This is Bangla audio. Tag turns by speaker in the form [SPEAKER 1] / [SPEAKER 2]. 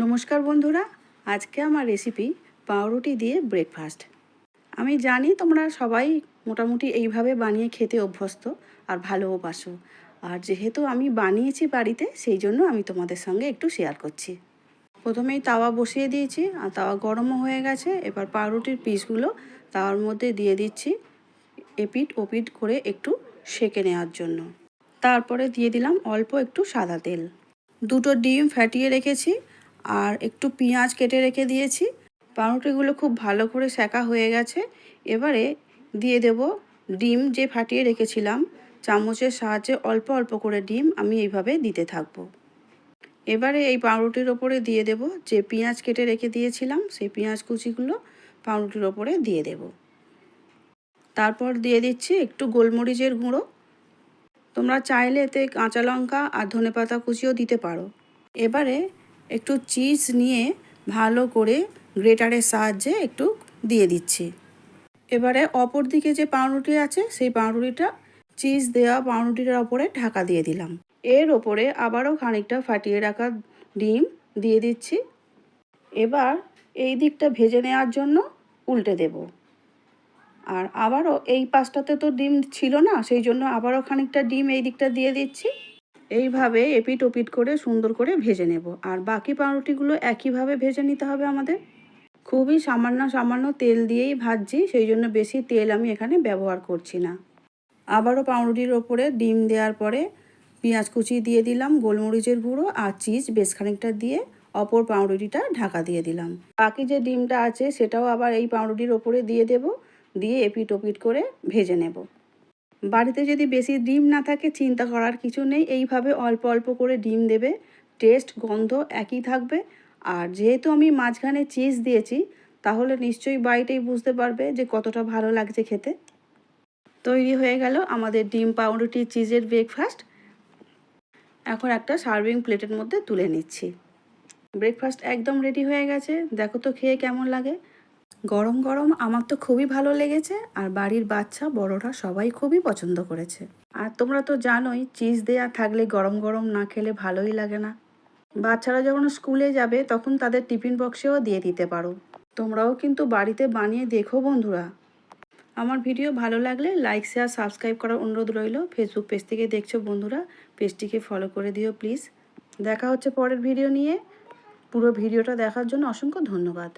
[SPEAKER 1] নমস্কার বন্ধুরা, আজকে আমার রেসিপি পাউরুটি দিয়ে ব্রেকফাস্ট। আমি জানি তোমরা সবাই মোটামুটি এইভাবে বানিয়ে খেতে অভ্যস্ত আর ভালোবাসো। আর যেহেতু আমি বানিয়েছি বাড়িতে, সেই জন্য আমি তোমাদের সঙ্গে একটু শেয়ার করছি। প্রথমেই তাওয়া বসিয়ে দিয়েছি আর তাওয়া গরমও হয়ে গেছে। এবার পাউরুটির পিসগুলো তাওয়ার মধ্যে দিয়ে দিচ্ছি, এপিট ওপিট করে একটু সেঁকে নেওয়ার জন্য। তারপরে দিয়ে দিলাম অল্প একটু সাদা তেল। দুটো ডিম ফাটিয়ে রেখেছি আর একটু পেঁয়াজ কেটে রেখে দিয়েছি। পাউরুটিগুলো খুব ভালো করে সেঁকা হয়ে গেছে। এবারে দিয়ে দেব ডিম যে ফাটিয়ে রেখেছিলাম, চামচের সাহায্যে অল্প অল্প করে ডিম আমি এইভাবে দিতে থাকবো। এবারে এই পাউরুটির ওপরে দিয়ে দেব যে পেঁয়াজ কেটে রেখে দিয়েছিলাম, সেই পেঁয়াজ কুচিগুলো পাউরুটির ওপরে দিয়ে দেব। তারপর দিয়ে দিচ্ছি একটু গোলমরিচের গুঁড়ো। তোমরা চাইলে এতে কাঁচা লঙ্কা আর ধনেপাতা কুচিও দিতে পারো। এবারে একটু চিজ নিয়ে ভালো করে গ্রেটারের সাহায্যে একটু দিয়ে দিচ্ছি। এবারে অপর দিকে যে পাউরুটি আছে, সেই পাউরুটিটা চিজ দেওয়া পাউরুটিটার ওপরে ঢাকা দিয়ে দিলাম। এর ওপরে আবারও খানিকটা ফাটিয়ে রাখা ডিম দিয়ে দিচ্ছি। এবার এই দিকটা ভেজে নেওয়ার জন্য উল্টে দেব। আর আবারও এই পাশটাতে তো ডিম ছিল না, সেই জন্য আবারও খানিকটা ডিম এই দিকটা দিয়ে দিচ্ছি। এইভাবে এপিট ওপিট করে সুন্দর করে ভেজে নেব। আর বাকি পাউরুটিগুলো একইভাবে ভেজে নিতে হবে আমাদের। খুবই সামান্য সামান্য তেল দিয়েই ভাজছি, সেই জন্য বেশি তেল আমি এখানে ব্যবহার করছি না। আবারও পাউরুটির ওপরে ডিম দেওয়ার পরে পেঁয়াজ কুচি দিয়ে দিলাম, গোলমরিচের গুঁড়ো আর চিজ বেশ খানিকটা দিয়ে অপর পাউরুটিটা ঢাকা দিয়ে দিলাম। বাকি যে ডিমটা আছে সেটাও আবার এই পাউরুটির ওপরে দিয়ে দেব, দিয়ে এপিট ওপিট করে ভেজে নেব। বাড়িতে যদি বেশি ডিম না থাকে চিন্তা করার কিছু নেই, এইভাবে অল্প অল্প করে ডিম দেবে, টেস্ট গন্ধ একই থাকবে। আর যেহেতু আমি মাঝখানে চিজ দিয়েছি, তাহলে নিশ্চয়ই বাড়িতেই বুঝতে পারবে যে কতটা ভালো লাগছে খেতে। তৈরি হয়ে গেল আমাদের ডিম পাউরুটি চিজের ব্রেকফাস্ট। এখন একটা সার্ভিং প্লেটের মধ্যে তুলে নিচ্ছি। ব্রেকফাস্ট একদম রেডি হয়ে গেছে, দেখো তো খেয়ে কেমন লাগে। গরম গরম আমার তো খুবই ভালো লেগেছে, আর বাড়ির বাচ্চা বড়রা সবাই খুবই পছন্দ করেছে। আর তোমরা তো জানোই চিজ দেয়া থাকলে গরম গরম না খেলে ভালোই লাগে না। বাচ্চারা যখন স্কুলে যাবে তখন তাদের টিফিন বক্সেও দিয়ে দিতে পারো। তোমরাও কিন্তু বাড়িতে বানিয়ে দেখো বন্ধুরা। আমার ভিডিও ভালো লাগলে লাইক শেয়ার সাবস্ক্রাইব করার অনুরোধ রইল। ফেসবুক পেজ থেকে দেখছো বন্ধুরা, পেজটিকে ফলো করে দিও প্লিজ। দেখা হচ্ছে পরের ভিডিও নিয়ে। পুরো ভিডিওটা দেখার জন্য অসংখ্য ধন্যবাদ।